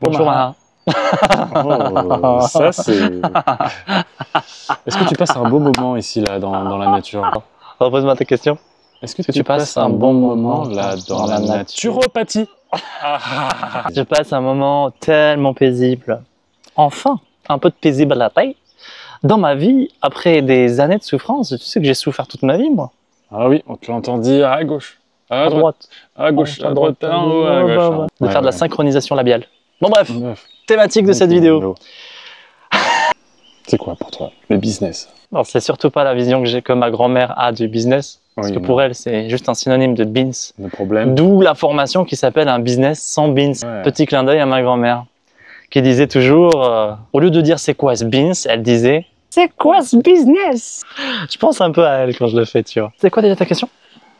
Bonjour Mara. Oh, ça c'est... Est-ce que tu passes un beau moment ici, là, dans la nature? Repose-moi ta question. Est-ce que tu passes un bon moment, là, dans la naturopathie? Je passe un moment tellement paisible. Enfin, un peu de paisibilité dans ma vie après des années de souffrance. Tu sais que j'ai souffert toute ma vie, moi. Ah oui, on te l'entend dire à gauche, À droite, à gauche, à droite, en haut, à gauche. Hein. de faire de la synchronisation labiale. Bon bref, Bref. thématique de cette vidéo. C'est quoi pour toi, le business? Alors c'est surtout pas la vision que ma grand-mère a du business. Parce que pour elle, c'est juste un synonyme de beans. Le problème. D'où la formation qui s'appelle un business sans beans. Ouais. Petit clin d'œil à ma grand-mère, qui disait toujours, au lieu de dire c'est quoi ce beans, elle disait c'est quoi ce business? Je pense un peu à elle quand je le fais, tu vois. C'est quoi déjà ta question?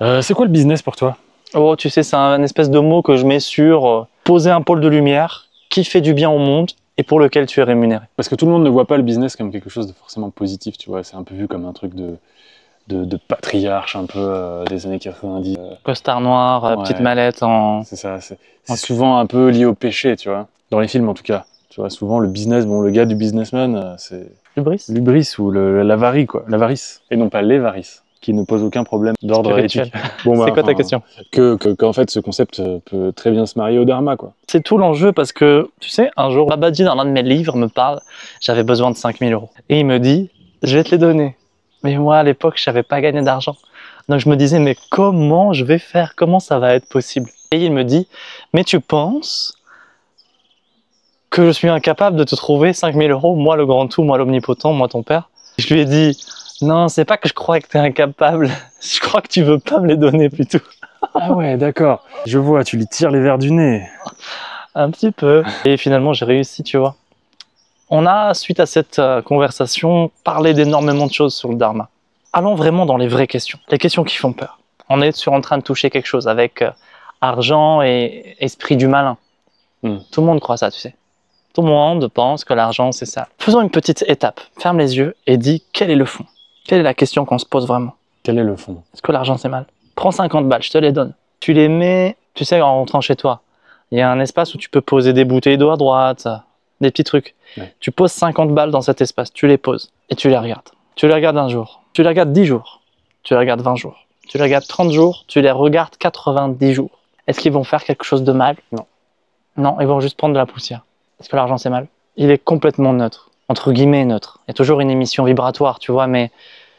C'est quoi le business pour toi? Oh, tu sais, c'est un espèce de mot que je mets sur poser un pôle de lumière qui fait du bien au monde et pour lequel tu es rémunéré. Parce que tout le monde ne voit pas le business comme quelque chose de forcément positif, tu vois. C'est un peu vu comme un truc de patriarche un peu des années 90. Costard noir, Ouais. petite mallette en... C'est ça, c'est souvent un peu lié au péché, tu vois. Dans les films en tout cas. Tu vois, souvent le business, bon, le gars du businessman, c'est Hubris. l'hubris ou l'avarie, quoi. L'avarice. Et non pas l'évarice, qui ne pose aucun problème d'ordre Spirituel. éthique. Bon, C'est quoi ta question? Qu'en fait, ce concept peut très bien se marier au dharma, quoi. C'est tout l'enjeu parce que, tu sais, un jour, Babaji, dans l'un de mes livres, me parle, j'avais besoin de 5000 €. Et il me dit, je vais te les donner. Mais moi, à l'époque, je savais pas gagner d'argent. Donc je me disais, mais comment je vais faire? Comment ça va être possible? Et il me dit, mais tu penses que je suis incapable de te trouver 5000 €, moi le grand tout, moi l'omnipotent, moi ton père? Je lui ai dit, non, c'est pas que je crois que tu es incapable, je crois que tu veux pas me les donner plutôt. Ah ouais, d'accord. Je vois, tu lui tires les verres du nez. Un petit peu. Et finalement, j'ai réussi, tu vois. On a, suite à cette conversation, parlé d'énormément de choses sur le dharma. Allons vraiment dans les vraies questions, les questions qui font peur. On est en train de toucher quelque chose avec argent et esprit du malin. Tout le monde croit ça, tu sais. Tout le monde pense que l'argent, c'est ça. Faisons une petite étape. Ferme les yeux et dis quel est le fond. Quelle est la question qu'on se pose vraiment? Quel est le fond? Est-ce que l'argent, c'est mal? Prends 50 balles, je te les donne. Tu les mets, tu sais, en rentrant chez toi. Il y a un espace où tu peux poser des bouteilles d'eau à droite, des petits trucs. Ouais. Tu poses 50 balles dans cet espace, tu les poses et tu les regardes. Tu les regardes un jour, tu les regardes 10 jours, tu les regardes 20 jours, tu les regardes 30 jours, tu les regardes 90 jours. Est-ce qu'ils vont faire quelque chose de mal? Non. Non, ils vont juste prendre de la poussière. Est-ce que l'argent c'est mal? Il est complètement neutre, entre guillemets neutre. Il y a toujours une émission vibratoire, tu vois, mais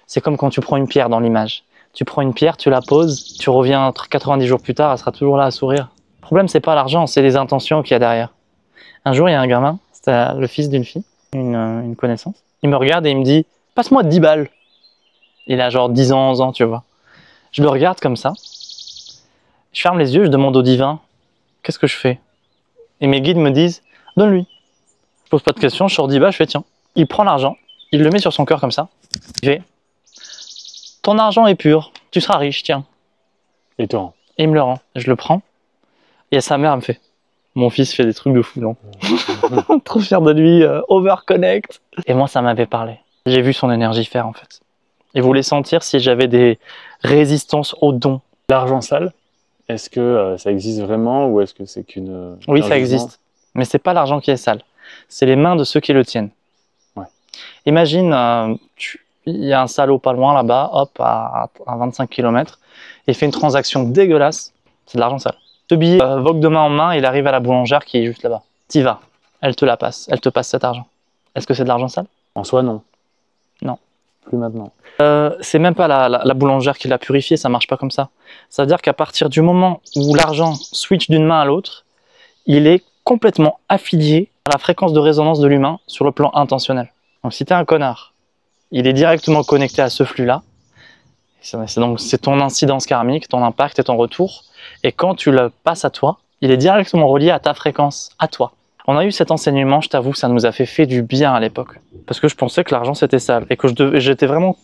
c'est comme quand tu prends une pierre dans l'image. Tu prends une pierre, tu la poses, tu reviens 90 jours plus tard, elle sera toujours là à sourire. Le problème, c'est pas l'argent, c'est les intentions qu'il y a derrière. Un jour, il y a un gamin, c'était le fils d'une fille, une connaissance. Il me regarde et il me dit « Passe-moi 10 balles ». Il a genre 10 ans, 11 ans, tu vois. Je le regarde comme ça. Je ferme les yeux, je demande au divin « Qu'est-ce que je fais ?» Et mes guides me disent « Donne-lui ». Je pose pas de questions, je sors 10 balles, je fais « Tiens ». Il prend l'argent, il le met sur son cœur comme ça. Il fait « Ton argent est pur, tu seras riche, tiens ». Et toi? Et il me le rend. Je le prends. Et sa mère elle me fait « Mon fils fait des trucs de fou, non ?» Trop fier de lui, overconnect. Et moi, ça m'avait parlé. J'ai vu son énergie faire, en fait. Il voulait sentir si j'avais des résistances aux dons. L'argent sale, est-ce que ça existe vraiment ou est-ce que c'est qu'une... Oui, ça existe. Mais c'est pas l'argent qui est sale. C'est les mains de ceux qui le tiennent. Ouais. Imagine, il y a un salaud pas loin là-bas, hop, à 25 km, il fait une transaction dégueulasse. C'est de l'argent sale. Ce billet vogue de main en main, il arrive à la boulangère qui est juste là-bas. T'y vas, elle te la passe, elle te passe cet argent. Est-ce que c'est de l'argent sale? En soi, non. Non. Plus maintenant. C'est même pas la boulangère qui l'a purifié, ça marche pas comme ça. Ça veut dire qu'à partir du moment où l'argent switch d'une main à l'autre, il est complètement affilié à la fréquence de résonance de l'humain sur le plan intentionnel. Donc si t'es un connard, il est directement connecté à ce flux-là. Donc c'est ton incidence karmique, ton impact et ton retour. Et quand tu le passes à toi, il est directement relié à ta fréquence, à toi. On a eu cet enseignement, je t'avoue, ça nous a fait du bien à l'époque. Parce que je pensais que l'argent c'était sale. Et que j'étais vraiment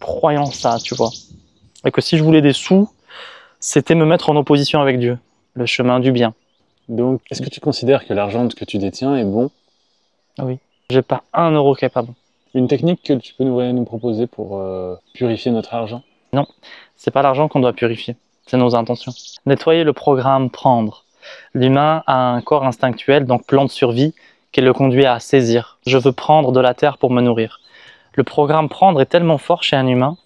croyant ça, tu vois. Et que si je voulais des sous, c'était me mettre en opposition avec Dieu. Le chemin du bien. Donc, est-ce que tu considères que l'argent que tu détiens est bon? Oui. J'ai pas 1 euro qui est pas bon. Une technique que tu peux nous proposer pour purifier notre argent? Non, c'est pas l'argent qu'on doit purifier. C'est nos intentions. Nettoyer le programme prendre. L'humain a un corps instinctuel, donc plan de survie, qui le conduit à saisir. Je veux prendre de la terre pour me nourrir. Le programme prendre est tellement fort chez un humain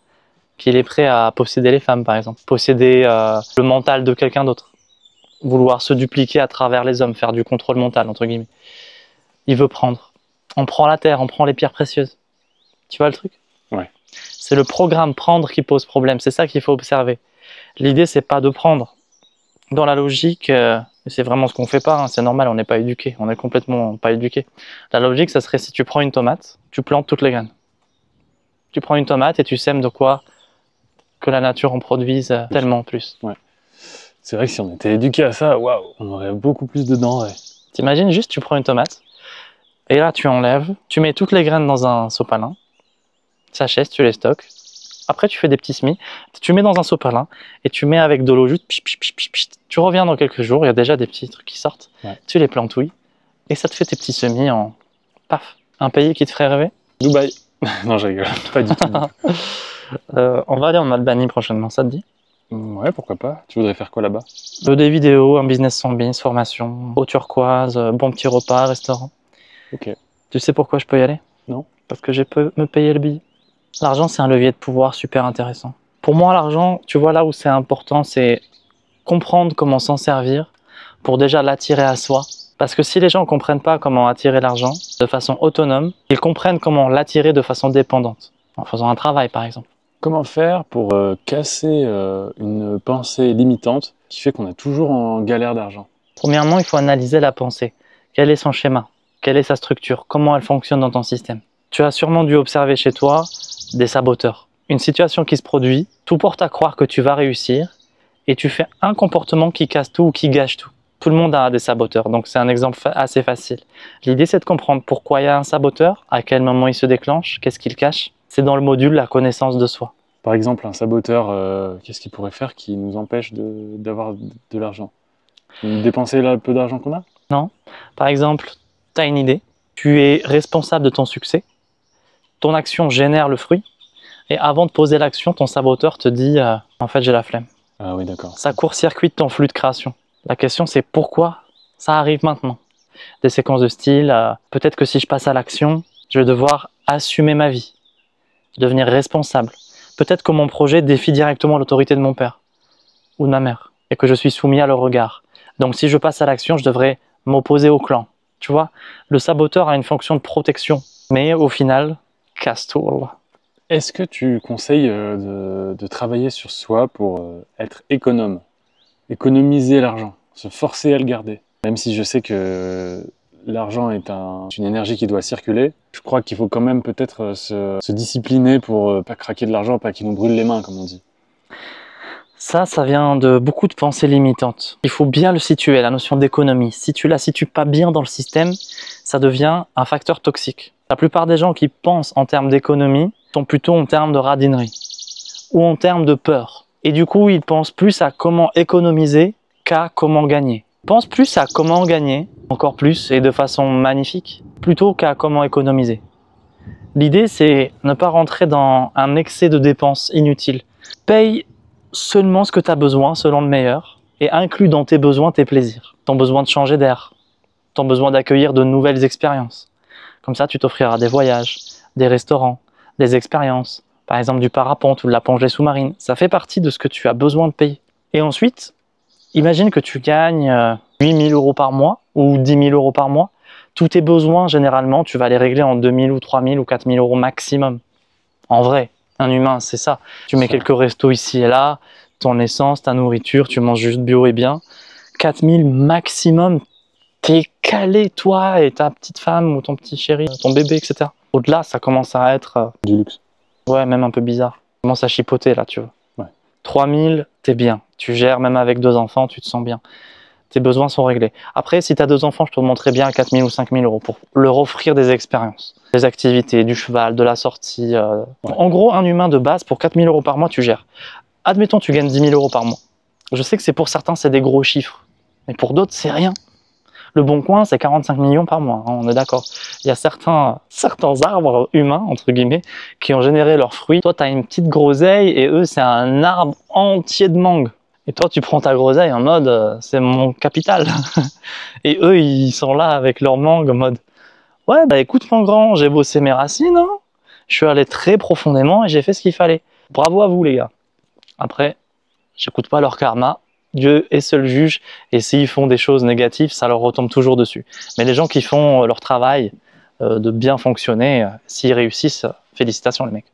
qu'il est prêt à posséder les femmes, par exemple. Posséder le mental de quelqu'un d'autre. Vouloir se dupliquer à travers les hommes, faire du contrôle mental, entre guillemets. Il veut prendre. On prend la terre, on prend les pierres précieuses. Tu vois le truc? Ouais. C'est le programme prendre qui pose problème. C'est ça qu'il faut observer. L'idée, c'est pas de prendre. Dans la logique, c'est vraiment ce qu'on fait pas, hein, c'est normal, on n'est pas éduqué, on est complètement pas éduqué. La logique, ça serait si tu prends une tomate, tu plantes toutes les graines. Tu prends une tomate et tu sèmes de quoi que la nature en produise tellement plus. Ouais. C'est vrai que si on était éduqué à ça, waouh, on aurait beaucoup plus de denrées. T'imagines juste, tu prends une tomate, et là tu enlèves, tu mets toutes les graines dans un sopalin, sachets, tu les stockes. Après, tu fais des petits semis, tu mets dans un sopalin et tu mets avec de l'eau juste. Tu reviens dans quelques jours, il y a déjà des petits trucs qui sortent. Ouais. Tu les plantouilles et ça te fait tes petits semis en paf. Un pays qui te ferait rêver? Dubaï. Non, je rigole, pas du tout. On va aller en Albanie prochainement, ça te dit? Ouais, pourquoi pas. Tu voudrais faire quoi là-bas? Des vidéos, un business sans business, formation, eau turquoise, bon petit repas, restaurant. Ok. Tu sais pourquoi je peux y aller? Non. Parce que je peux me payer le billet. L'argent, c'est un levier de pouvoir super intéressant. Pour moi, l'argent, tu vois là où c'est important, c'est comprendre comment s'en servir pour déjà l'attirer à soi. Parce que si les gens ne comprennent pas comment attirer l'argent de façon autonome, ils comprennent comment l'attirer de façon dépendante, en faisant un travail par exemple. Comment faire pour casser une pensée limitante qui fait qu'on est toujours en galère d'argent? Premièrement, il faut analyser la pensée. Quel est son schéma? Quelle est sa structure? Comment elle fonctionne dans ton système? Tu as sûrement dû observer chez toi des saboteurs. Une situation qui se produit, tout porte à croire que tu vas réussir et tu fais un comportement qui casse tout ou qui gâche tout. Tout le monde a des saboteurs, donc c'est un exemple assez facile. L'idée, c'est de comprendre pourquoi il y a un saboteur, à quel moment il se déclenche, qu'est-ce qu'il cache. C'est dans le module la connaissance de soi. Par exemple, un saboteur, qu'est-ce qu'il pourrait faire qui nous empêche d'avoir de l'argent? Dépenser le peu d'argent qu'on a? Non. Par exemple, tu as une idée, tu es responsable de ton succès, ton action génère le fruit, et avant de poser l'action, ton saboteur te dit en fait j'ai la flemme. Ah oui, d'accord. Ça court-circuite ton flux de création. La question c'est pourquoi ça arrive maintenant? Des séquences de style, peut-être que si je passe à l'action, je vais devoir assumer ma vie, devenir responsable. Peut-être que mon projet défie directement l'autorité de mon père ou de ma mère, et que je suis soumis à leur regard. Donc si je passe à l'action, je devrais m'opposer au clan. Tu vois, le saboteur a une fonction de protection, mais au final, casse-tout. Est-ce que tu conseilles de travailler sur soi pour être économe, économiser l'argent, se forcer à le garder? Même si je sais que l'argent est une énergie qui doit circuler, je crois qu'il faut quand même peut-être se discipliner pour pas craquer de l'argent, pas qu'il nous brûle les mains, comme on dit. Ça vient de beaucoup de pensées limitantes. Il faut bien le situer, la notion d'économie. Si tu la situes pas bien dans le système, ça devient un facteur toxique. La plupart des gens qui pensent en termes d'économie sont plutôt en termes de radinerie ou en termes de peur. Et du coup, ils pensent plus à comment économiser qu'à comment gagner. Ils pensent plus à comment gagner, encore plus et de façon magnifique, plutôt qu'à comment économiser. L'idée, c'est ne pas rentrer dans un excès de dépenses inutiles. Paye seulement ce que tu as besoin, selon le meilleur, et inclus dans tes besoins tes plaisirs. Ton besoin de changer d'air, ton besoin d'accueillir de nouvelles expériences. Comme ça, tu t'offriras des voyages, des restaurants, des expériences, par exemple du parapente ou de la plongée sous-marine. Ça fait partie de ce que tu as besoin de payer. Et ensuite, imagine que tu gagnes 8 000 € par mois ou 10 000 € par mois. Tous tes besoins, généralement, tu vas les régler en 2 000 ou 3 000 ou 4 000 € maximum. En vrai, un humain, c'est ça. Tu mets quelques restos ici et là, ton essence, ta nourriture, tu manges juste bio et bien. 4 000 maximum, t'es calé, toi et ta petite femme ou ton petit chéri, ton bébé, etc. Au-delà, ça commence à être... Du luxe. Ouais, même un peu bizarre. Ça commence à chipoter, là, tu vois. Ouais. 3 000, t'es bien. Tu gères, même avec 2 enfants, tu te sens bien. Tes besoins sont réglés. Après, si tu as 2 enfants, je te montrerai bien 4 000 ou 5 000 € pour leur offrir des expériences, des activités, du cheval, de la sortie. Ouais. En gros, un humain de base, pour 4 000 € par mois, tu gères. Admettons, tu gagnes 10 000 € par mois. Je sais que c'est pour certains, c'est des gros chiffres. Mais pour d'autres, c'est rien. Le Bon Coin, c'est 45 millions par mois, hein, on est d'accord. Il y a certains arbres humains, entre guillemets, qui ont généré leurs fruits. Toi, tu as une petite groseille et eux, c'est un arbre entier de mangue. Et toi, tu prends ta groseille en mode c'est mon capital. Et eux, ils sont là avec leur mangue en mode ouais, bah écoute, mon grand, j'ai bossé mes racines, hein. Je suis allé très profondément et j'ai fait ce qu'il fallait. Bravo à vous, les gars. Après, j'écoute pas leur karma. Dieu est seul juge. Et s'ils font des choses négatives, ça leur retombe toujours dessus. Mais les gens qui font leur travail de bien fonctionner, s'ils réussissent, félicitations, les mecs.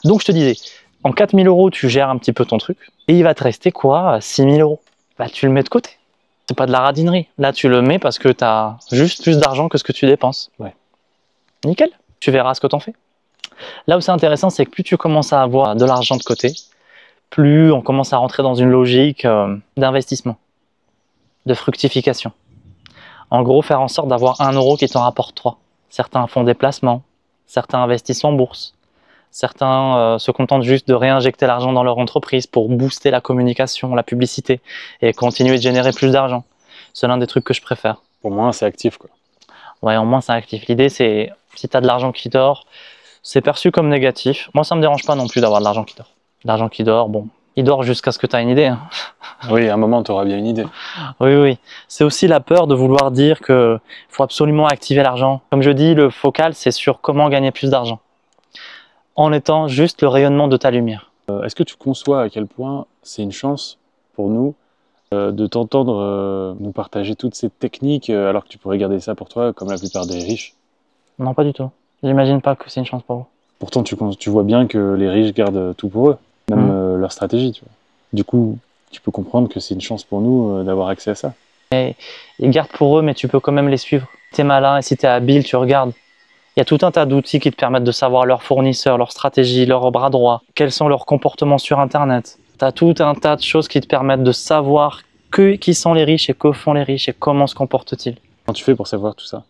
Donc, je te disais, en 4000 euros, tu gères un petit peu ton truc. Et il va te rester quoi? 6000 euros. Bah, tu le mets de côté. C'est pas de la radinerie. Là, tu le mets parce que tu as juste plus d'argent que ce que tu dépenses. Ouais. Nickel. Tu verras ce que t'en fais. Là où c'est intéressant, c'est que plus tu commences à avoir de l'argent de côté, plus on commence à rentrer dans une logique d'investissement, de fructification. En gros, faire en sorte d'avoir 1 euro qui t'en rapporte 3. Certains font des placements, certains investissent en bourse, certains se contentent juste de réinjecter l'argent dans leur entreprise pour booster la communication, la publicité et continuer de générer plus d'argent. C'est l'un des trucs que je préfère. Pour moi, c'est actif, quoi. Ouais, au moins c'est actif. L'idée, c'est si tu as de l'argent qui dort, c'est perçu comme négatif. Moi, ça me dérange pas non plus d'avoir de l'argent qui dort. L'argent qui dort, bon, il dort jusqu'à ce que tu aies une idée. Hein. Oui, à un moment, tu auras bien une idée. Oui, oui. C'est aussi la peur de vouloir dire qu'il faut absolument activer l'argent. Comme je dis, le focal, c'est sur comment gagner plus d'argent. En étant juste le rayonnement de ta lumière. Est-ce que tu conçois à quel point c'est une chance pour nous de t'entendre nous partager toutes ces techniques alors que tu pourrais garder ça pour toi comme la plupart des riches? Non, pas du tout. J'imagine pas que c'est une chance pour vous. Pourtant, tu vois bien que les riches gardent tout pour eux, même leur stratégie. Tu vois. Du coup, tu peux comprendre que c'est une chance pour nous d'avoir accès à ça. Ils gardent pour eux, mais tu peux quand même les suivre. Si tu es malin et si tu es habile, tu regardes. Il y a tout un tas d'outils qui te permettent de savoir leurs fournisseurs, leurs stratégies, leurs bras droits, quels sont leurs comportements sur Internet. Tu as tout un tas de choses qui te permettent de savoir qui sont les riches et que font les riches et comment se comportent-ils. Comment tu fais pour savoir tout ça?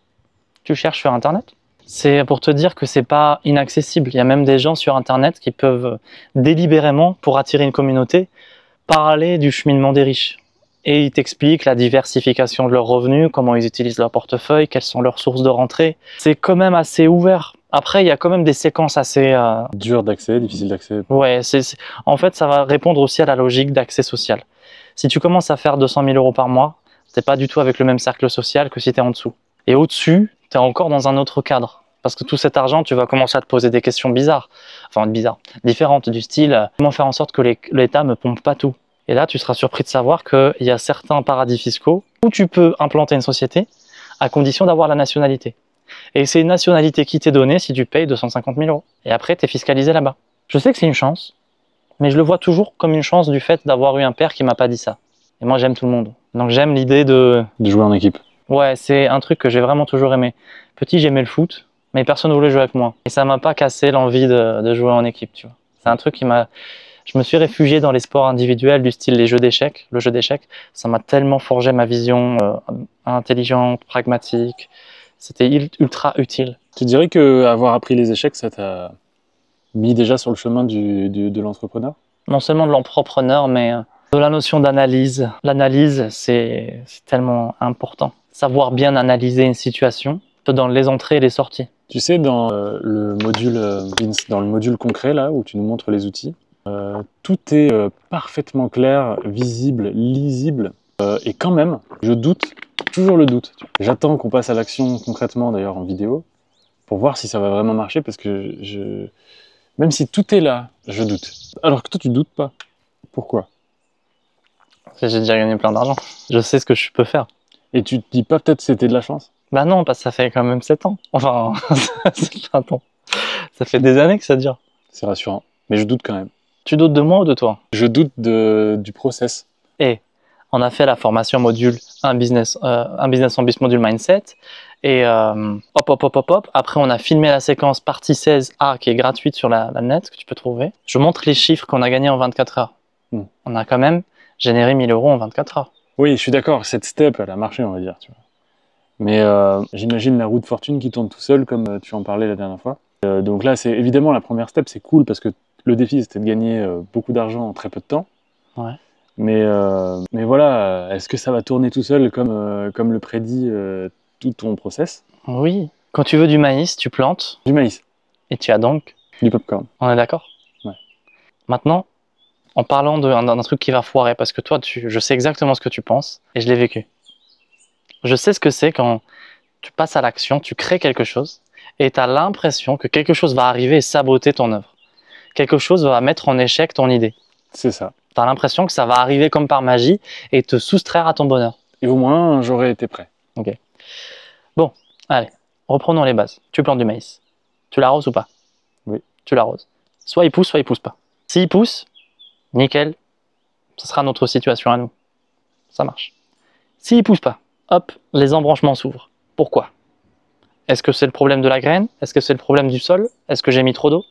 Tu cherches sur Internet. C'est pour te dire que c'est pas inaccessible. Il y a même des gens sur Internet qui peuvent délibérément, pour attirer une communauté, parler du cheminement des riches. Et ils t'expliquent la diversification de leurs revenus, comment ils utilisent leur portefeuille, quelles sont leurs sources de rentrée. C'est quand même assez ouvert. Après, il y a quand même des séquences assez... Dur d'accès, difficile d'accès. Ouais, en fait, ça va répondre aussi à la logique d'accès social. Si tu commences à faire 200 000 euros par mois, t'es pas du tout avec le même cercle social que si tu es en dessous. Et au-dessus, tu es encore dans un autre cadre. Parce que tout cet argent, tu vas commencer à te poser des questions bizarres. Enfin, bizarres, différentes, du style comment faire en sorte que l'État me pompe pas tout. Et là, tu seras surpris de savoir qu'il y a certains paradis fiscaux où tu peux implanter une société à condition d'avoir la nationalité. Et c'est une nationalité qui t'est donnée si tu payes 250 000 euros. Et après, tu es fiscalisé là-bas. Je sais que c'est une chance, mais je le vois toujours comme une chance du fait d'avoir eu un père qui m'a pas dit ça. Et moi, j'aime tout le monde. Donc j'aime l'idée de jouer en équipe. Ouais, c'est un truc que j'ai vraiment toujours aimé. Petit, j'aimais le foot, mais personne ne voulait jouer avec moi. Et ça m'a pas cassé l'envie de jouer en équipe, tu vois. C'est un truc qui m'a... Je me suis réfugié dans les sports individuels du style les jeux d'échecs. Le jeu d'échecs, ça m'a tellement forgé ma vision intelligente, pragmatique. C'était ultra utile. Tu dirais qu'avoir appris les échecs, ça t'a mis déjà sur le chemin de l'entrepreneur? Non seulement de l'entrepreneur, mais de la notion d'analyse. L'analyse, c'est tellement important. Savoir bien analyser une situation, dans les entrées et les sorties. Tu sais, dans le module Vince, dans le module concret, là, où tu nous montres les outils, tout est parfaitement clair, visible, lisible. Et quand même, je doute, toujours le doute. J'attends qu'on passe à l'action concrètement, d'ailleurs, en vidéo, pour voir si ça va vraiment marcher, parce que même si tout est là, je doute. Alors que toi, tu doutes pas. Pourquoi? J'ai déjà gagné plein d'argent. Je sais ce que je peux faire. Et tu te dis pas peut-être c'était de la chance? Bah non, parce que ça fait quand même 7 ans. Enfin, c'est pas bon. Ça fait des années que ça dure. C'est rassurant, mais je doute quand même. Tu doutes de moi ou de toi? Je doute du process. Et on a fait la formation module un business en bis module mindset. Et hop. Après, on a filmé la séquence partie 16A qui est gratuite sur la net, que tu peux trouver. Je montre les chiffres qu'on a gagnés en 24 heures. On a quand même généré 1000 euros en 24 heures. Oui, je suis d'accord. Cette step, elle a marché, on va dire. Tu vois. Mais j'imagine la roue de fortune qui tourne tout seul, comme tu en parlais la dernière fois. Donc là, c'est évidemment la première step, c'est cool parce que le défi, c'était de gagner beaucoup d'argent en très peu de temps. Ouais. Mais voilà, est-ce que ça va tourner tout seul comme le prédit tout ton process? Oui. Quand tu veux du maïs, tu plantes. Du maïs. Et tu as donc du popcorn. On est d'accord? Ouais. Maintenant, en parlant d'un truc qui va foirer, parce que toi, je sais exactement ce que tu penses, et je l'ai vécu. Je sais ce que c'est quand tu passes à l'action, tu crées quelque chose, et tu as l'impression que quelque chose va arriver et saboter ton œuvre. Quelque chose va mettre en échec ton idée. C'est ça. Tu as l'impression que ça va arriver comme par magie et te soustraire à ton bonheur. Et au moins, j'aurais été prêt. Ok. Bon, allez, reprenons les bases. Tu plantes du maïs. Tu l'arroses ou pas? Oui. Tu l'arroses. Soit il pousse pas. S'il pousse, nickel, ce sera notre situation à nous. Ça marche. S'il pousse pas, hop, les embranchements s'ouvrent. Pourquoi? Est-ce que c'est le problème de la graine? Est-ce que c'est le problème du sol? Est-ce que j'ai mis trop d'eau?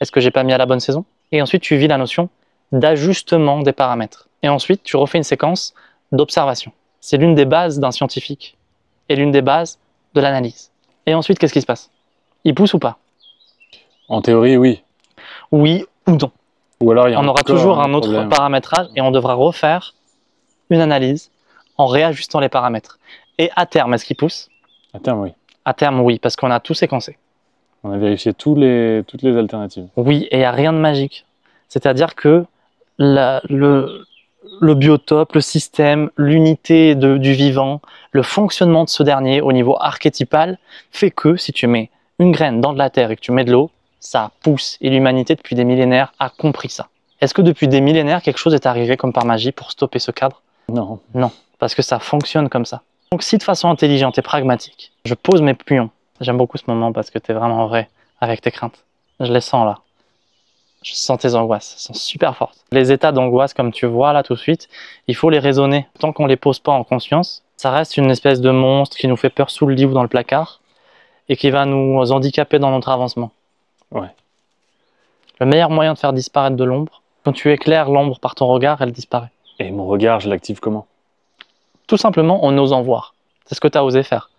Est-ce que j'ai pas mis à la bonne saison? Et ensuite, tu vis la notion d'ajustement des paramètres. Et ensuite, tu refais une séquence d'observation. C'est l'une des bases d'un scientifique et l'une des bases de l'analyse. Et ensuite, qu'est-ce qui se passe? Il pousse ou pas? En théorie, oui. Oui ou non. Ou alors, il y a On aura encore toujours un autre problème. paramétrage et on devra refaire une analyse en réajustant les paramètres. Et à terme, est-ce qu'il pousse? À terme, oui. À terme, oui, parce qu'on a tout séquencé. On a vérifié toutes les alternatives. Oui, et il n'y a rien de magique. C'est-à-dire que le biotope, le système, l'unité du vivant, le fonctionnement de ce dernier au niveau archétypal fait que si tu mets une graine dans de la terre et que tu mets de l'eau, ça pousse. Et l'humanité, depuis des millénaires, a compris ça. Est-ce que depuis des millénaires, quelque chose est arrivé comme par magie pour stopper ce cadre? Non. Non, parce que ça fonctionne comme ça. Donc si de façon intelligente et pragmatique, je pose mes pions, j'aime beaucoup ce moment parce que tu es vraiment vrai avec tes craintes. Je les sens là. Je sens tes angoisses, elles sont super fortes. Les états d'angoisse, comme tu vois là tout de suite, il faut les raisonner. Tant qu'on ne les pose pas en conscience, ça reste une espèce de monstre qui nous fait peur sous le lit ou dans le placard et qui va nous handicaper dans notre avancement. Ouais. Le meilleur moyen de faire disparaître de l'ombre, quand tu éclaires l'ombre par ton regard, elle disparaît. Et mon regard, je l'active comment? Tout simplement en osant voir. C'est ce que tu as osé faire.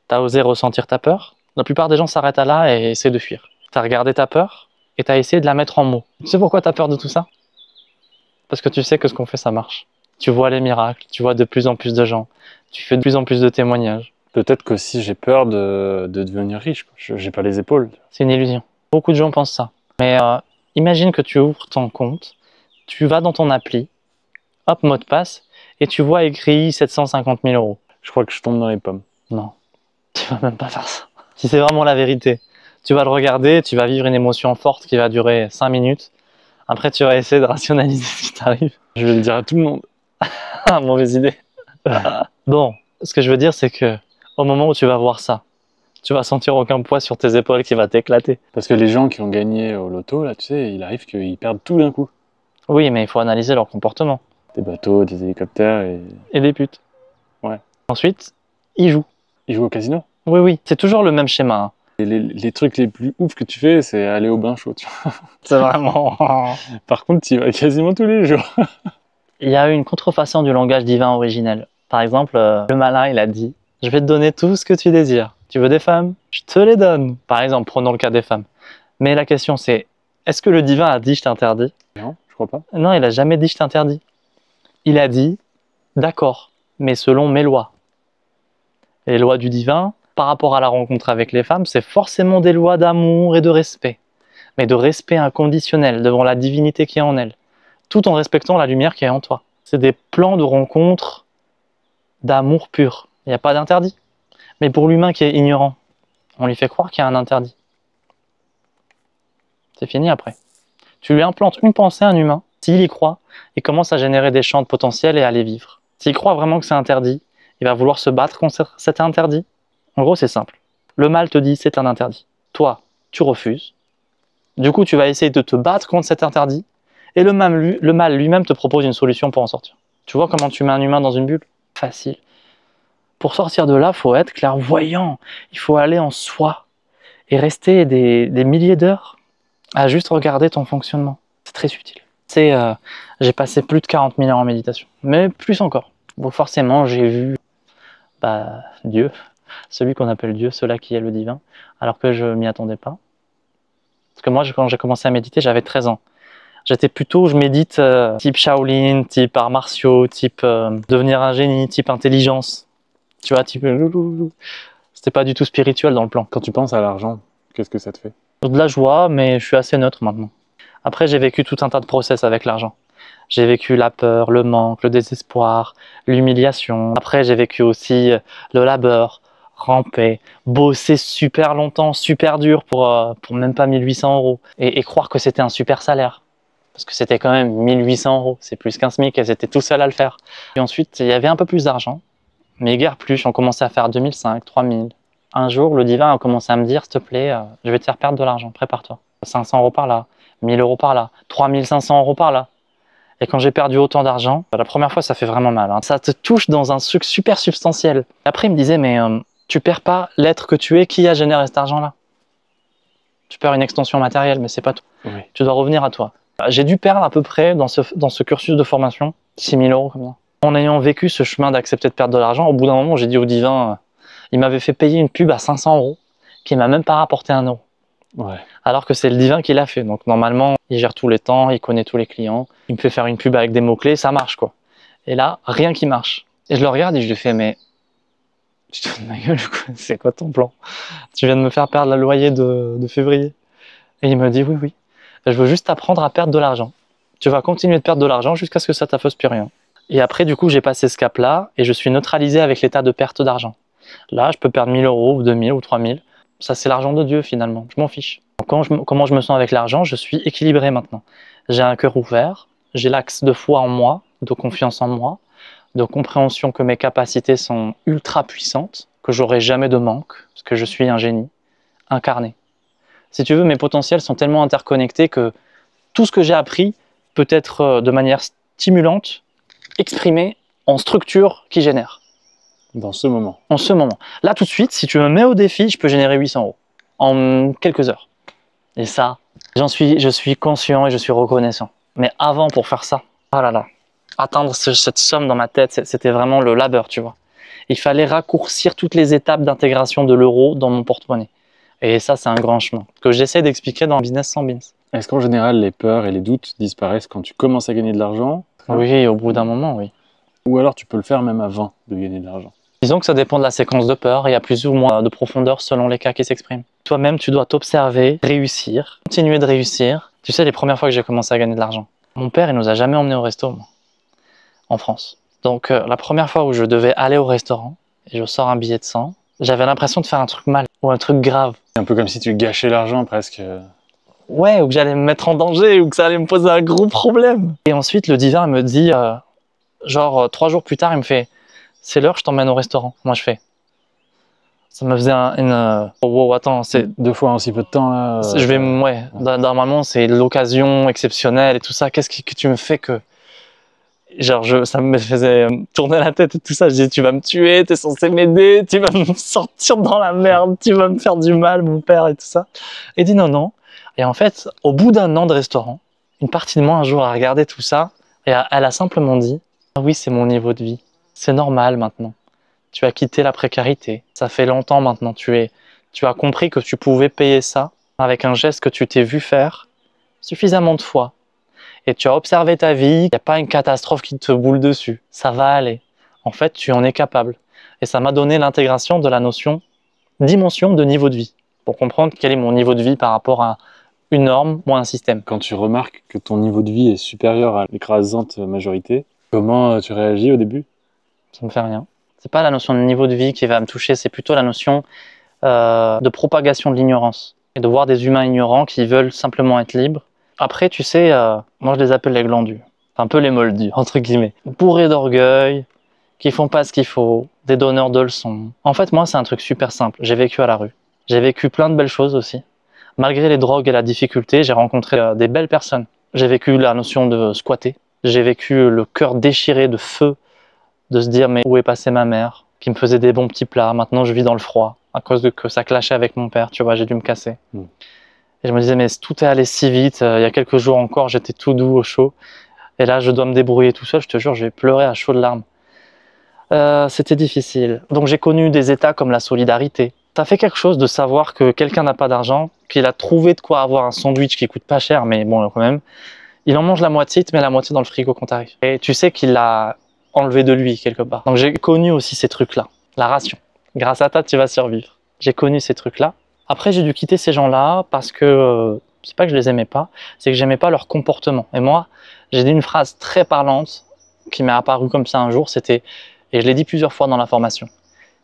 Tu as osé ressentir ta peur. La plupart des gens s'arrêtent à là et essaient de fuir. Tu as regardé ta peur et tu as essayé de la mettre en mots. Tu sais pourquoi tu as peur de tout ça? Parce que tu sais que ce qu'on fait, ça marche. Tu vois les miracles, tu vois de plus en plus de gens, tu fais de plus en plus de témoignages. Peut-être qu'aussi j'ai peur de devenir riche. J'ai pas les épaules. C'est une illusion. Beaucoup de gens pensent ça. Mais imagine que tu ouvres ton compte, tu vas dans ton appli, hop, mot de passe, et tu vois écrit 750 000 euros. Je crois que je tombe dans les pommes. Non, tu vas même pas faire ça. Si c'est vraiment la vérité, tu vas le regarder, tu vas vivre une émotion forte qui va durer 5 minutes. Après, tu vas essayer de rationaliser ce qui t'arrive. Je vais le dire à tout le monde. Ah, mauvaise idée. Bon, ce que je veux dire, c'est que au moment où tu vas voir ça, tu vas sentir aucun poids sur tes épaules qui va t'éclater. Parce que les gens qui ont gagné au loto, là, tu sais, il arrive qu'ils perdent tout d'un coup. Oui, mais il faut analyser leur comportement. Des bateaux, des hélicoptères Et des putes. Ouais. Ensuite, ils jouent. Ils jouent au casino. Oui, oui, c'est toujours le même schéma. Hein. Et les trucs les plus ouf que tu fais, c'est aller au bain chaud, tu vois. C'est vraiment... Par contre, tu y vas quasiment tous les jours. Il y a eu une contrefaçon du langage divin originel. Par exemple, le malin, il a dit « Je vais te donner tout ce que tu désires. Tu veux des femmes? Je te les donne. » Par exemple, prenons le cas des femmes. Mais la question c'est, est-ce que le divin a dit « Je t'interdis » ? Non, je crois pas. Non, il a jamais dit « Je t'interdis ». Il a dit « D'accord, mais selon mes lois. » Les lois du divin, par rapport à la rencontre avec les femmes, c'est forcément des lois d'amour et de respect. Mais de respect inconditionnel devant la divinité qui est en elle, tout en respectant la lumière qui est en toi. C'est des plans de rencontre d'amour pur. Il n'y a pas d'interdit. Mais pour l'humain qui est ignorant, on lui fait croire qu'il y a un interdit. C'est fini après. Tu lui implantes une pensée à un humain, s'il y croit, il commence à générer des champs de potentiel et à les vivre. S'il croit vraiment que c'est interdit, il va vouloir se battre contre cet interdit. En gros, c'est simple. Le mal te dit c'est un interdit. Toi, tu refuses. Du coup, tu vas essayer de te battre contre cet interdit. Et le mal lui-même te propose une solution pour en sortir. Tu vois comment tu mets un humain dans une bulle? Facile. Pour sortir de là, il faut être clairvoyant. Il faut aller en soi et rester des milliers d'heures à juste regarder ton fonctionnement. C'est très utile. J'ai passé plus de 40 000 heures en méditation, mais plus encore. Bon, forcément, j'ai vu Dieu, celui qu'on appelle Dieu, celui qui est le divin, alors que je m'y attendais pas. Parce que moi, quand j'ai commencé à méditer, j'avais 13 ans. J'étais plutôt, je médite type Shaolin, type arts martiaux, type devenir un génie, type intelligence. Tu vois, type... C'était pas du tout spirituel dans le plan. Quand tu penses à l'argent, qu'est-ce que ça te fait? De la joie, mais je suis assez neutre maintenant. Après, j'ai vécu tout un tas de process avec l'argent. J'ai vécu la peur, le manque, le désespoir, l'humiliation. Après, j'ai vécu aussi le labeur, ramper, bosser super longtemps, super dur pour même pas 1800 €. Et croire que c'était un super salaire. Parce que c'était quand même 1800 €. C'est plus qu'un SMIC et j'étais tout seul à le faire. Et ensuite, il y avait un peu plus d'argent. Mais guère plus, on commençait à faire 2005, 3000. Un jour, le divin a commencé à me dire, s'il te plaît, je vais te faire perdre de l'argent, prépare-toi. 500 € par là, 1000 € par là, 3500 € par là. Et quand j'ai perdu autant d'argent, la première fois, ça fait vraiment mal. Hein. Ça te touche dans un truc super substantiel. Après, il me disait, mais tu perds pas l'être que tu es qui a généré cet argent-là. Tu perds une extension matérielle, mais c'est pas tout. Oui. Tu dois revenir à toi. J'ai dû perdre à peu près, dans ce cursus de formation, 6000 € comme ça. En ayant vécu ce chemin d'accepter de perdre de l'argent, au bout d'un moment, j'ai dit au divin, il m'avait fait payer une pub à 500 € qui m'a même pas rapporté 1 €. Ouais. Alors que c'est le divin qui l'a fait. Donc normalement, il gère tous les temps, il connaît tous les clients. Il me fait faire une pub avec des mots-clés, ça marche quoi. Et là, rien qui marche. Et je le regarde et je lui fais, mais tu te fous de ma gueule quoi, c'est quoi ton plan? Tu viens de me faire perdre le loyer de février. Et il me dit, oui, oui, je veux juste apprendre à perdre de l'argent. Tu vas continuer de perdre de l'argent jusqu'à ce que ça ne t'affaisse plus rien. Et après, du coup, j'ai passé ce cap-là et je suis neutralisé avec l'état de perte d'argent. Là, je peux perdre 1000 € ou 2000 ou 3000. Ça, c'est l'argent de Dieu finalement. Je m'en fiche. Comment je me sens avec l'argent? Je suis équilibré maintenant. J'ai un cœur ouvert. J'ai l'axe de foi en moi, de confiance en moi, de compréhension que mes capacités sont ultra puissantes, que j'aurai jamais de manque, parce que je suis un génie incarné. Si tu veux, mes potentiels sont tellement interconnectés que tout ce que j'ai appris peut être de manière stimulante exprimé en structure qui génère. Dans ce moment. En ce moment. Là, tout de suite, si tu me mets au défi, je peux générer 800 € en quelques heures. Et ça, je suis conscient et je suis reconnaissant. Mais avant, pour faire ça, oh là là, atteindre cette somme dans ma tête, c'était vraiment le labeur, tu vois. Il fallait raccourcir toutes les étapes d'intégration de l'euro dans mon porte-monnaie. Et ça, c'est un grand chemin que j'essaie d'expliquer dans Business sans Beans. Est-ce qu'en général, les peurs et les doutes disparaissent quand tu commences à gagner de l'argent? Oui, au bout d'un moment, oui. Ou alors tu peux le faire même avant de gagner de l'argent? Disons que ça dépend de la séquence de peur, il y a plus ou moins de profondeur selon les cas qui s'expriment. Toi-même, tu dois t'observer, réussir, continuer de réussir. Tu sais, les premières fois que j'ai commencé à gagner de l'argent, mon père, il nous a jamais emmenés au resto, moi, en France. Donc, la première fois où je devais aller au restaurant, et je sors un billet de 100, j'avais l'impression de faire un truc mal, ou un truc grave. C'est un peu comme si tu gâchais l'argent presque. Ouais, ou que j'allais me mettre en danger, ou que ça allait me poser un gros problème. Et ensuite, le divin me dit, 3 jours plus tard, il me fait, c'est l'heure, je t'emmène au restaurant. Moi, je fais. Ça me faisait oh, wow, attends, c'est. 2 fois en si peu de temps là. Je vais, ouais, normalement, c'est l'occasion exceptionnelle et tout ça. Qu'est-ce que tu me fais que. Genre, ça me faisait tourner la tête et tout ça. Je dis, tu vas me tuer, t'es censé m'aider, tu vas me sortir dans la merde, tu vas me faire du mal, mon père, et tout ça. Et il dit non, non. Et en fait, au bout d'un an de restaurant, une partie de moi, un jour, a regardé tout ça et elle a simplement dit, ah oui, c'est mon niveau de vie. C'est normal maintenant. Tu as quitté la précarité. Ça fait longtemps maintenant. Tu as compris que tu pouvais payer ça avec un geste que tu t'es vu faire suffisamment de fois. Et tu as observé ta vie. Il n'y a pas une catastrophe qui te boule dessus. Ça va aller. En fait, tu en es capable. Et ça m'a donné l'intégration de la notion dimension de niveau de vie. Pour comprendre quel est mon niveau de vie par rapport à une norme ou un système. Quand tu remarques que ton niveau de vie est supérieur à l'écrasante majorité, comment tu réagis au début? Ça me fait rien. C'est pas la notion de niveau de vie qui va me toucher, c'est plutôt la notion de propagation de l'ignorance et de voir des humains ignorants qui veulent simplement être libres. Après, tu sais, moi je les appelle les glandus, un peu les moldus, entre guillemets. Bourrés d'orgueil, qui font pas ce qu'il faut, des donneurs de leçons. En fait, moi, c'est un truc super simple. J'ai vécu à la rue. J'ai vécu plein de belles choses aussi. Malgré les drogues et la difficulté, j'ai rencontré des belles personnes. J'ai vécu la notion de squatter. J'ai vécu le cœur déchiré de feu, de se dire mais où est passée ma mère, qui me faisait des bons petits plats. Maintenant, je vis dans le froid à cause de que ça clashait avec mon père. Tu vois, j'ai dû me casser. Et je me disais mais tout est allé si vite. Il y a quelques jours encore, j'étais tout doux au chaud. Et là, je dois me débrouiller tout seul. Je te jure, je vais pleurer à chaudes larmes. C'était difficile. Donc j'ai connu des états comme la solidarité. Ça fait quelque chose de savoir que quelqu'un n'a pas d'argent, qu'il a trouvé de quoi avoir un sandwich qui coûte pas cher, mais bon quand même. Il en mange la moitié, il te met la moitié dans le frigo quand t'arrives. Et tu sais qu'il l'a enlevé de lui quelque part. Donc j'ai connu aussi ces trucs-là. La ration. Grâce à toi, tu vas survivre. J'ai connu ces trucs-là. Après, j'ai dû quitter ces gens-là parce que c'est pas que je les aimais pas, c'est que j'aimais pas leur comportement. Et moi, J'ai dit une phrase très parlante qui m'est apparue comme ça un jour, c'était, et je l'ai dit plusieurs fois dans la formation,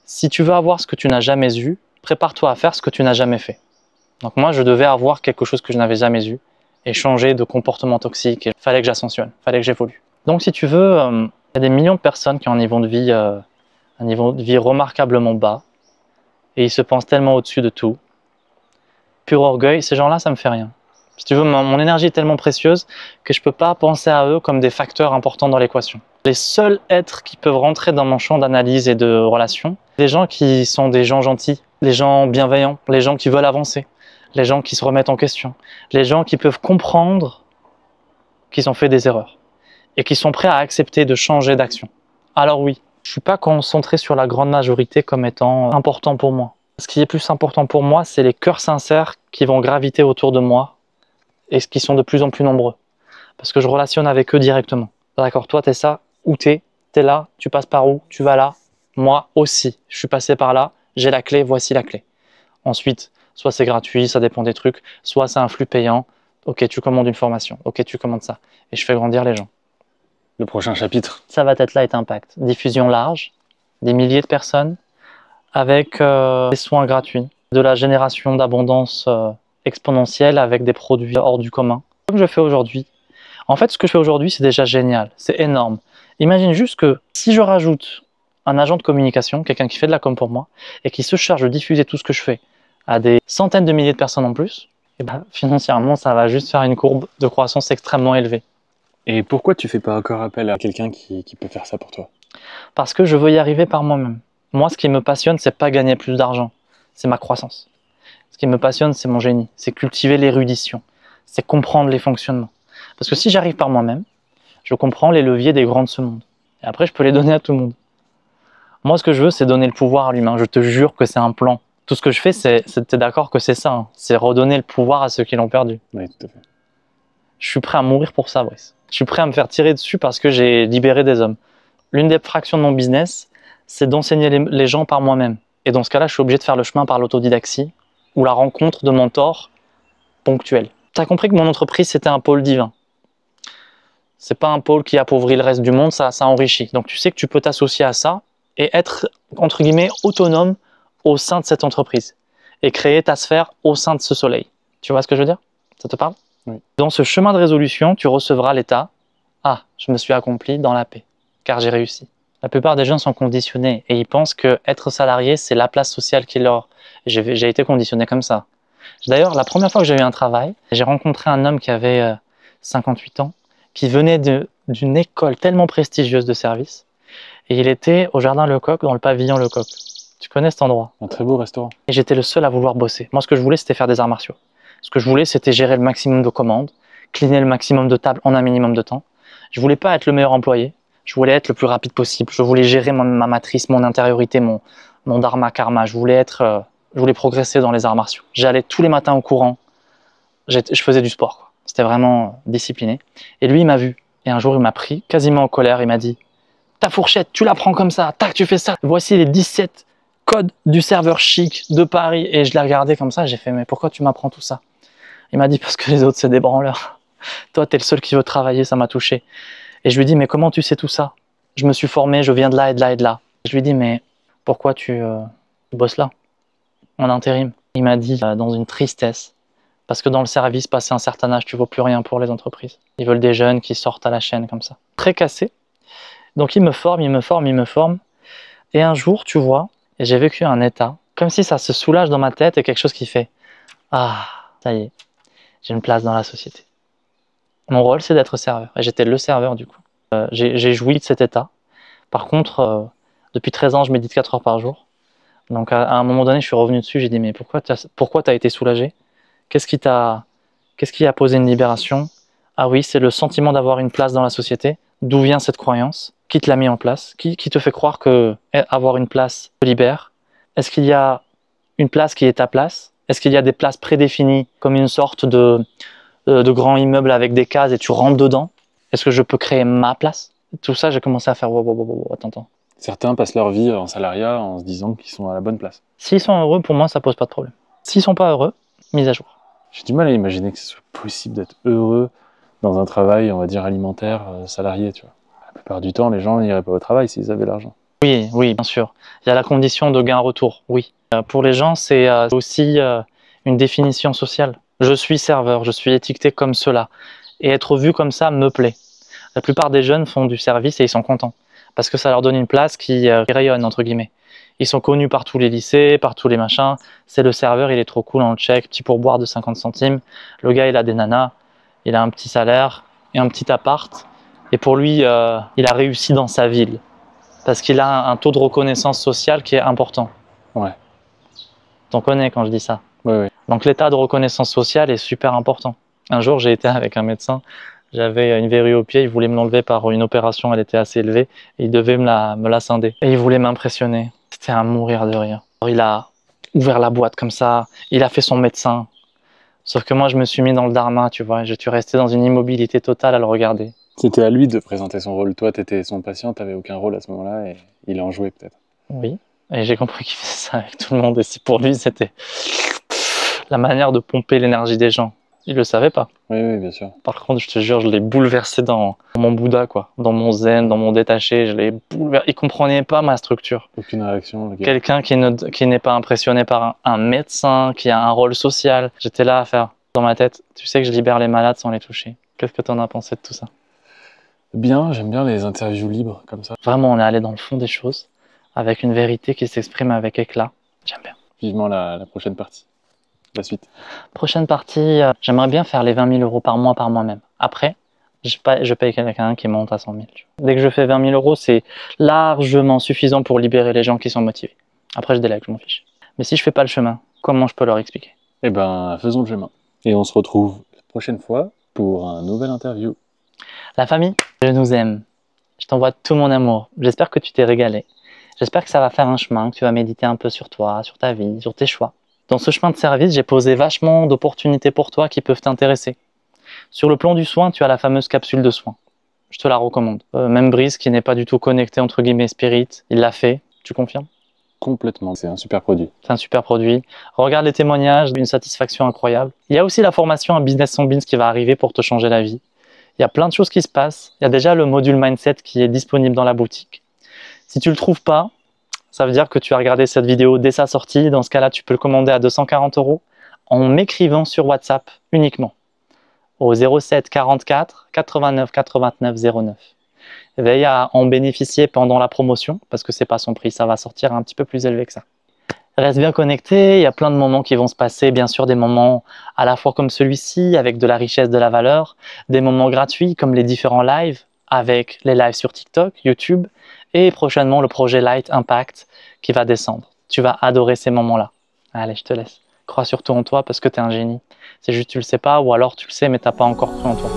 si tu veux avoir ce que tu n'as jamais eu, prépare-toi à faire ce que tu n'as jamais fait. Donc moi, je devais avoir quelque chose que je n'avais jamais eu et changer de comportement toxique. Il fallait que j'ascensionne, il fallait que j'évolue. Donc si tu veux, il y a des millions de personnes qui ont un niveau de vie remarquablement bas et ils se pensent tellement au-dessus de tout. Pur orgueil, ces gens-là, ça me fait rien. Si tu veux, mon énergie est tellement précieuse que je ne peux pas penser à eux comme des facteurs importants dans l'équation. Les seuls êtres qui peuvent rentrer dans mon champ d'analyse et de relation, les gens qui sont des gens gentils, les gens bienveillants, les gens qui veulent avancer, les gens qui se remettent en question, les gens qui peuvent comprendre qu'ils ont fait des erreurs et qui sont prêts à accepter de changer d'action. Alors oui, je ne suis pas concentré sur la grande majorité comme étant important pour moi. Ce qui est plus important pour moi, c'est les cœurs sincères qui vont graviter autour de moi et qui sont de plus en plus nombreux. Parce que je relationne avec eux directement. D'accord, toi, t'es ça, où t'es là, tu passes par où, tu vas là. Moi aussi, je suis passé par là, j'ai la clé, voici la clé. Ensuite, soit c'est gratuit, ça dépend des trucs, soit c'est un flux payant. Ok, tu commandes une formation, ok, tu commandes ça. Et je fais grandir les gens. Le prochain chapitre. Ça va être Light Impact. Diffusion large, des milliers de personnes, avec des soins gratuits, de la génération d'abondance exponentielle avec des produits hors du commun. Comme je fais aujourd'hui. En fait, ce que je fais aujourd'hui, c'est déjà génial, c'est énorme. Imagine juste que si je rajoute un agent de communication, quelqu'un qui fait de la com pour moi, et qui se charge de diffuser tout ce que je fais à des centaines de milliers de personnes en plus, et ben, financièrement, ça va juste faire une courbe de croissance extrêmement élevée. Et pourquoi tu fais pas encore appel à quelqu'un qui peut faire ça pour toi? Parce que je veux y arriver par moi-même. Moi, ce qui me passionne, c'est pas gagner plus d'argent, c'est ma croissance. Ce qui me passionne, c'est mon génie, c'est cultiver l'érudition, c'est comprendre les fonctionnements. Parce que si j'arrive par moi-même, je comprends les leviers des grands de ce monde. Et après, je peux les donner à tout le monde. Moi, ce que je veux, c'est donner le pouvoir à l'humain. Je te jure que c'est un plan. Tout ce que je fais, t'es d'accord que c'est ça, hein. C'est redonner le pouvoir à ceux qui l'ont perdu. Oui, tout à fait. Je suis prêt à mourir pour ça, Brice. Je suis prêt à me faire tirer dessus parce que j'ai libéré des hommes. L'une des fractions de mon business, c'est d'enseigner les gens par moi-même. Et dans ce cas-là, je suis obligé de faire le chemin par l'autodidaxie ou la rencontre de mentors ponctuels. Tu as compris que mon entreprise, c'était un pôle divin. C'est pas un pôle qui appauvrit le reste du monde, ça enrichit. Donc tu sais que tu peux t'associer à ça et être, entre guillemets, autonome au sein de cette entreprise et créer ta sphère au sein de ce soleil. Tu vois ce que je veux dire? Ça te parle? Oui. Dans ce chemin de résolution, tu recevras l'état « Ah, je me suis accompli dans la paix, car j'ai réussi ». La plupart des gens sont conditionnés et ils pensent que être salarié, c'est la place sociale qui leur... J'ai été conditionné comme ça. D'ailleurs, la première fois que j'ai eu un travail, j'ai rencontré un homme qui avait 58 ans, qui venait d'une école tellement prestigieuse de service, et il était au Jardin Lecoq, dans le pavillon Lecoq. Tu connais cet endroit? Un très beau restaurant. Et j'étais le seul à vouloir bosser. Moi, ce que je voulais, c'était faire des arts martiaux. Ce que je voulais, c'était gérer le maximum de commandes, cleaner le maximum de tables en un minimum de temps. Je voulais pas être le meilleur employé, je voulais être le plus rapide possible. Je voulais gérer ma matrice, mon intériorité, mon dharma karma. Je voulais progresser dans les arts martiaux. J'allais tous les matins au courant. Je faisais du sport, quoi. C'était vraiment discipliné. Et lui, il m'a vu. Et un jour, il m'a pris quasiment en colère. Il m'a dit « Ta fourchette, tu la prends comme ça. Tac, tu fais ça. Voici les 17 codes du serveur chic de Paris. » Et je l'ai regardé comme ça. J'ai fait « Mais pourquoi tu m'apprends tout ça ?» Il m'a dit « Parce que les autres, c'est des branleurs. Toi, t'es le seul qui veut travailler. Ça m'a touché. » Et je lui dis « Mais comment tu sais tout ça? Je me suis formé. Je viens de là et de là et de là. » Je lui dis « Mais pourquoi tu bosses là, en intérim ?» Il m'a dit dans une tristesse. Parce que dans le service, passé un certain âge, tu ne vaux plus rien pour les entreprises. Ils veulent des jeunes qui sortent à la chaîne comme ça. Très cassé. Donc il me forme, il me forme, il me forme. Et un jour, tu vois, j'ai vécu un état, comme si ça se soulage dans ma tête et quelque chose qui fait « Ah, ça y est, j'ai une place dans la société. » Mon rôle, c'est d'être serveur. Et j'étais le serveur du coup. J'ai joui de cet état. Par contre, depuis 13 ans, je médite 4 heures par jour. Donc à un moment donné, je suis revenu dessus, j'ai dit « Mais pourquoi t'as été soulagé ? Qu'est-ce qui a posé une libération? Ah oui, c'est le sentiment d'avoir une place dans la société. D'où vient cette croyance? Qui te l'a mis en place? Qui te fait croire que avoir une place te libère? Est-ce qu'il y a une place qui est ta place? Est-ce qu'il y a des places prédéfinies comme une sorte de grand immeuble avec des cases et tu rentres dedans? Est-ce que je peux créer ma place? Tout ça, j'ai commencé à faire attends. Certains passent leur vie en salariat en se disant qu'ils sont à la bonne place. S'ils sont heureux, pour moi, ça pose pas de problème. S'ils sont pas heureux, mise à jour. J'ai du mal à imaginer que ce soit possible d'être heureux dans un travail, on va dire, alimentaire, salarié, tu vois. La plupart du temps, les gens n'iraient pas au travail s'ils avaient l'argent. Oui, oui, bien sûr. Il y a la condition de gain-retour, oui. Pour les gens, c'est aussi une définition sociale. Je suis serveur, je suis étiqueté comme cela. Et être vu comme ça me plaît. La plupart des jeunes font du service et ils sont contents. Parce que ça leur donne une place qui rayonne, entre guillemets. Ils sont connus par tous les lycées, par tous les machins. C'est le serveur, il est trop cool, on le check, petit pourboire de 50 centimes. Le gars, il a des nanas, il a un petit salaire et un petit appart. Et pour lui, il a réussi dans sa ville. Parce qu'il a un taux de reconnaissance sociale qui est important. Ouais. T'en connais quand je dis ça. Ouais, ouais. Donc l'état de reconnaissance sociale est super important. Un jour, j'ai été avec un médecin, j'avais une verrue au pied, il voulait me l'enlever par une opération, elle était assez élevée, et il devait me la scinder. Et il voulait m'impressionner. C'était à mourir de rire. Alors, il a ouvert la boîte comme ça, il a fait son médecin. Sauf que moi, je me suis mis dans le dharma, tu vois, je suis resté dans une immobilité totale à le regarder. C'était à lui de présenter son rôle. Toi, tu étais son patient, tu n'avais aucun rôle à ce moment-là et il en jouait peut-être. Oui, et j'ai compris qu'il faisait ça avec tout le monde, et pour lui, c'était la manière de pomper l'énergie des gens. Il le savait pas. Oui, oui, bien sûr. Par contre, je te jure, je l'ai bouleversé dans mon Bouddha, quoi, dans mon zen, dans mon détaché. Je l'ai bouleversé. Il comprenait pas ma structure. Aucune réaction, le gars. Quelqu'un qui n'est pas impressionné par un médecin, qui a un rôle social. J'étais là à faire dans ma tête. Tu sais que je libère les malades sans les toucher. Qu'est-ce que tu en as pensé de tout ça? Bien, j'aime bien les interviews libres comme ça. Vraiment, on est allé dans le fond des choses, avec une vérité qui s'exprime avec éclat. J'aime bien. Vivement la prochaine partie. La suite. Prochaine partie, j'aimerais bien faire les 20 000 euros par mois par moi-même. Après, je paye quelqu'un qui monte à 100 000. Tu vois. Dès que je fais 20 000 euros, c'est largement suffisant pour libérer les gens qui sont motivés. Après, je délègue, je m'en fiche. Mais si je fais pas le chemin, comment je peux leur expliquer? Eh ben, faisons le chemin. Et on se retrouve la prochaine fois pour un nouvel interview. La famille, je nous aime. Je t'envoie tout mon amour. J'espère que tu t'es régalé. J'espère que ça va faire un chemin, que tu vas méditer un peu sur toi, sur ta vie, sur tes choix. Dans ce chemin de service, j'ai posé vachement d'opportunités pour toi qui peuvent t'intéresser. Sur le plan du soin, tu as la fameuse capsule de soin. Je te la recommande. Même Brice, qui n'est pas du tout connecté entre guillemets spirit, il l'a fait. Tu confirmes? Complètement. C'est un super produit. C'est un super produit. Regarde les témoignages, une satisfaction incroyable. Il y a aussi la formation à Business on Beans qui va arriver pour te changer la vie. Il y a plein de choses qui se passent. Il y a déjà le module Mindset qui est disponible dans la boutique. Si tu ne le trouves pas, ça veut dire que tu as regardé cette vidéo dès sa sortie. Dans ce cas-là, tu peux le commander à 240 € en m'écrivant sur WhatsApp uniquement au 07 44 89 89 09. Veille à en bénéficier pendant la promotion parce que c'est pas son prix, ça va sortir un petit peu plus élevé que ça. Reste bien connecté, il y a plein de moments qui vont se passer, bien sûr des moments à la fois comme celui-ci avec de la richesse, de la valeur, des moments gratuits comme les différents lives avec les lives sur TikTok, YouTube et prochainement le projet Light Impact qui va descendre. Tu vas adorer ces moments-là. Allez, je te laisse. Crois surtout en toi parce que tu es un génie. C'est juste que tu le sais pas ou alors tu le sais mais tu n'as pas encore cru en toi.